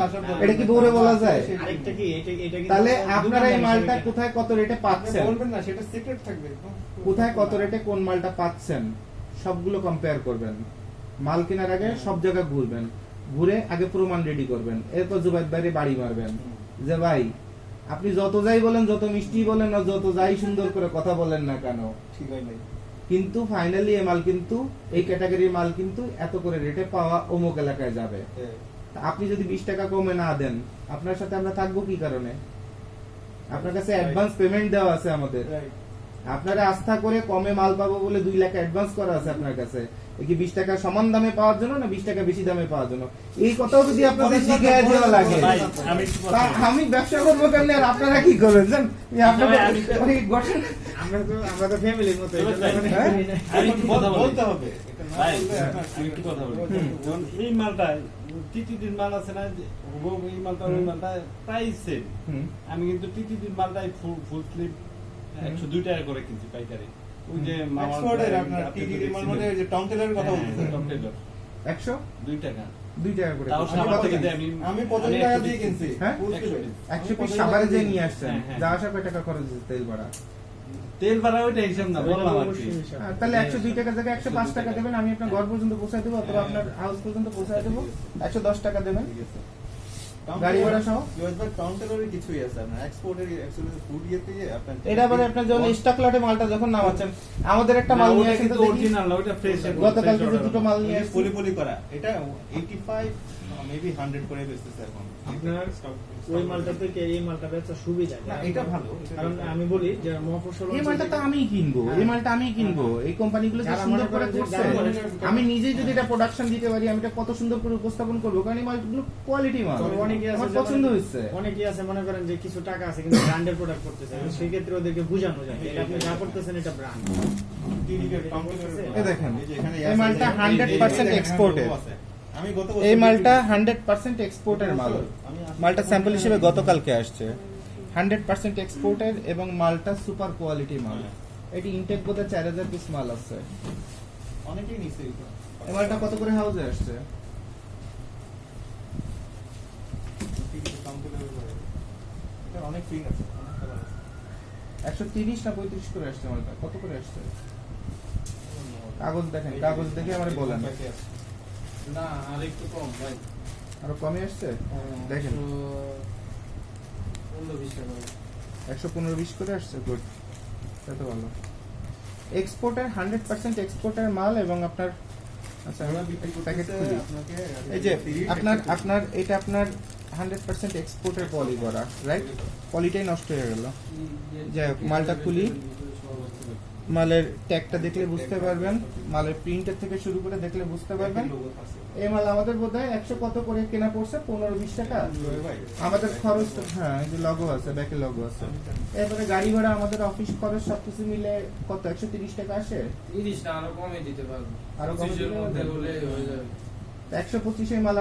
[SPEAKER 1] এটা কি বউরে বলা যায়?
[SPEAKER 4] আরেকটা কি, এটা কি
[SPEAKER 1] তাহলে আপনারা এই মালটা কোথায় কত রেটে পাচ্ছেন,
[SPEAKER 3] বলবেন না, সেটা সিক্রেট থাকবে।
[SPEAKER 1] কোথায় কত রেটে কোন মালটা পাচ্ছেন, সবগুলো কম্পেয়ার করবেন। মাল কেনার আগে সব জায়গা ঘুরবেন, ঘুরে আগে প্রমাণ রেডি করবেন, এরপর জুবাইদ ভাইরে বাড়ি মারবেন যে ভাই আপনি যত যাই বলেন, যত মিষ্টি বলেন আর যত যাই সুন্দর করে কথা বলেন না কেন,
[SPEAKER 4] ঠিক হয় নাই।
[SPEAKER 1] কিন্তু ফাইনালি এই মাল কিন্তু, এই ক্যাটাগরির মাল কিন্তু এত করে রেটে পাওয়া অমুক এলাকায় যাবে। তা আপনি যদি 20 টাকা কমে না দেন, আপনার সাথে আমরা থাকবো কি কারণে? আপনার কাছে অ্যাডভান্স পেমেন্ট দেওয়া আছে আমাদের, আপনারা আস্থা করে কমে মাল পাবো বলে 2 লাখ অ্যাডভান্স করা আছে আপনার কাছে। এ কি 20 টাকা সমান দামে পাওয়ার জন্য না 20 টাকা বেশি দামে পাওয়ার জন্য? এই কথাও যদি আপনাদের শিখিয়ে দেওয়া লাগে,
[SPEAKER 3] ভাই, আমি একটু কথা
[SPEAKER 1] তা
[SPEAKER 3] বলি।
[SPEAKER 1] আমি ব্যবসা করবো কেন আর আপনারা কি করবেন জান? এই আপনাদের
[SPEAKER 3] ভাই, আমি-
[SPEAKER 1] ওই গঠন
[SPEAKER 4] আমরা তো ফ্যামিলির মতো, এই জন্য
[SPEAKER 3] ভাই,
[SPEAKER 4] মানে
[SPEAKER 1] হ্যাঁ?
[SPEAKER 4] করি না।
[SPEAKER 3] আমি একটু কথা বলি।
[SPEAKER 5] বলতে হবে এটা না
[SPEAKER 3] ভাই,
[SPEAKER 5] বললে
[SPEAKER 3] আমি একটু কথা বলি।
[SPEAKER 1] হুম।
[SPEAKER 3] যেমন এই মালটা টিটিডির মাল আছে না, যে হুবহু এই মালটা ওই মালটা প্রাইস সেম।
[SPEAKER 1] হুম।
[SPEAKER 3] আমি কিন্তু টিটিডির মালটাই ফুল স্লিপ 102 টাকা করে কিনছি পাইকারি। ওই যে মামার
[SPEAKER 5] এক্সপোর্টের আপনার
[SPEAKER 3] আপনি
[SPEAKER 5] টিটি
[SPEAKER 3] তো
[SPEAKER 5] মানে
[SPEAKER 3] দেখছিলেন।
[SPEAKER 5] যে টং টেলারের কথা
[SPEAKER 3] হ্যাঁ,
[SPEAKER 5] বলতেছেন
[SPEAKER 3] টপ টেলর,
[SPEAKER 1] 100
[SPEAKER 3] 2 টাকা।
[SPEAKER 1] 2 টাকা করে।
[SPEAKER 3] তাও
[SPEAKER 1] আপনি
[SPEAKER 3] সাবার
[SPEAKER 1] কত
[SPEAKER 3] থেকে
[SPEAKER 1] দেন?
[SPEAKER 3] দিয়ে
[SPEAKER 5] আমি 25 টাকা দিয়ে কিনছি
[SPEAKER 1] হ্যাঁ?
[SPEAKER 5] full
[SPEAKER 3] 100
[SPEAKER 5] slip।
[SPEAKER 1] 100 পিস সাভারে যে নিয়ে আসছেন,
[SPEAKER 3] হ্যাঁ, হ্যাঁ।
[SPEAKER 1] যা আসা কয় টাকা খরচ হয়েছে তেল ভাড়া?
[SPEAKER 3] তেল ভাড়া ওইটা হিসাব না,
[SPEAKER 4] ওইটা
[SPEAKER 3] বললাম আর কি।
[SPEAKER 4] অবশ্যই হিসাব।
[SPEAKER 1] তাহলে 102 টাকা জায়গায় 105 টাকা দেবেন, আমি আপনার ঘর পর্যন্ত পৌঁছায় দেবো অথবা আপনার হাউস পর্যন্ত পৌঁছায় দেবো। 110 টাকা দেবেন
[SPEAKER 5] ঠিক আছে।
[SPEAKER 1] গাড়ি ভাড়া সহ।
[SPEAKER 5] টং টেলারের কিছুই আছে আপনার এক্সপোর্টের অ্যাকচুয়ালি ফুড ইয়েতে আপনার
[SPEAKER 1] এটা আবার আপনার যখন স্টক লটে মালটা যখন নামাচ্ছেন, আমাদের একটা মাল
[SPEAKER 3] না,
[SPEAKER 1] নিয়ে
[SPEAKER 3] ওটা
[SPEAKER 1] আসেন
[SPEAKER 3] কিন্তু
[SPEAKER 1] তো দেখি।
[SPEAKER 3] অরিজিনাল না, ওটা ফ্রেশ।
[SPEAKER 1] গতকালকে যে দুটো মাল নিয়ে আসছি,
[SPEAKER 5] পলি পলি করা এটা 85 মেবি 100 করে বেচতেছে এখন
[SPEAKER 4] আপনার ওই মালটা থেকে এই মালটা বেচা সুবিধা।
[SPEAKER 5] না এটা ভালো
[SPEAKER 4] কারণ আমি বলি যে মফস্বল
[SPEAKER 1] এই মালটা তো আমিই কিনবো, এই মালটা আমিই কিনবো। এই কোম্পানিগুলো যে
[SPEAKER 4] যারা
[SPEAKER 1] সুন্দর
[SPEAKER 4] মনে
[SPEAKER 1] করে
[SPEAKER 4] করেন যে
[SPEAKER 1] করছে,
[SPEAKER 4] যারা মনে করেন-
[SPEAKER 1] আমি নিজেই যদি এটা প্রোডাকশন দিতে পারি, আমি এটা কত সুন্দর করে উপস্থাপন করবো, কারণ এই মালগুলো কোয়ালিটি মাল,
[SPEAKER 4] তবে অনেকেই আছে
[SPEAKER 1] আমার
[SPEAKER 4] যে
[SPEAKER 1] পছন্দ
[SPEAKER 4] মানে-
[SPEAKER 1] হয়েছে।
[SPEAKER 4] অনেকেই আছে মনে করেন যে কিছু টাকা আছে কিন্তু ব্র্যান্ডের প্রোডাক্ট করতেছে, সেই ক্ষেত্রে ওদেরকে বোঝানো যায় এটা আপনি যা করতেছেন এটা ব্র্যান্ড।
[SPEAKER 5] টং টেলারের
[SPEAKER 1] এই দেখেন,
[SPEAKER 5] এই যে এখানে
[SPEAKER 1] এই মালটা 100% এক্সপোর্টেড।
[SPEAKER 5] আমি গত
[SPEAKER 1] এই মালটা 100% এক্সপোর্টের মাল। মালটা স্যাম্পল হিসেবে গতকালকে আসছে। 100% এক্সপোর্টের এবং মালটা সুপার কোয়ালিটি মাল। এটি ইনটেক বোধহয় 4000 পিস মাল আছে।
[SPEAKER 5] অনেকেই নিছে এটা।
[SPEAKER 1] এই মালটা কত করে হাউসে আসছে?
[SPEAKER 5] টং টেলারের পরে। এটা অনেক ফিং আছে অনেক colour আছে।
[SPEAKER 1] 130 না 35 করে আসছে মালটা। কত করে আসছে? কাগজ দেখেন, কাগজ দেখে আমারে বলেন।
[SPEAKER 3] না, আর একটু কম ভাই।
[SPEAKER 1] আরো কমে আসছে? দেখেন
[SPEAKER 3] 15-20 টাকা।
[SPEAKER 1] 115-20 করে আসছে। গুড, এত ভালো। এক্সপোর্টের 100% এক্সপোর্টের মাল এবং আপনার আচ্ছা
[SPEAKER 5] আমরা বিক্রি
[SPEAKER 1] প্যাকেট
[SPEAKER 5] করতেছে
[SPEAKER 1] খুলি।
[SPEAKER 5] আপনাকে
[SPEAKER 1] এই যে
[SPEAKER 5] 30
[SPEAKER 1] আপনার এটা আপনার 100% এক্সপোর্টের পলি করা, রাইট? পলিটাই নষ্ট হয়ে গেল। যাই হোক, মালটা খুলি। মালের ট্যাগটা দেখলে বুঝতে পারবেন, মালের প্রিন্টের থেকে শুরু করে দেখলে বুঝতে পারবেন।
[SPEAKER 5] লোগো আছে।
[SPEAKER 1] এই মাল আমাদের বোধহয় 100 কত করে কেনা পড়ছে? 15-20 টাকা।
[SPEAKER 5] ভাই
[SPEAKER 1] আমাদের খরচ তো, হ্যাঁ এই যে লগো আছে, ব্যাকে লগো আছে। এরপরে গাড়ি ভাড়া, আমাদের অফিস খরচ সবকিছু মিলে কত 130 টাকা আসে?
[SPEAKER 2] 30 টা আরো কমে দিতে পারবো,
[SPEAKER 1] আরো কমে
[SPEAKER 2] 25 এর
[SPEAKER 1] দিতে
[SPEAKER 2] মধ্যে
[SPEAKER 1] পারবেন?
[SPEAKER 2] হলে হয়ে যাবে।
[SPEAKER 1] 125 এই মাল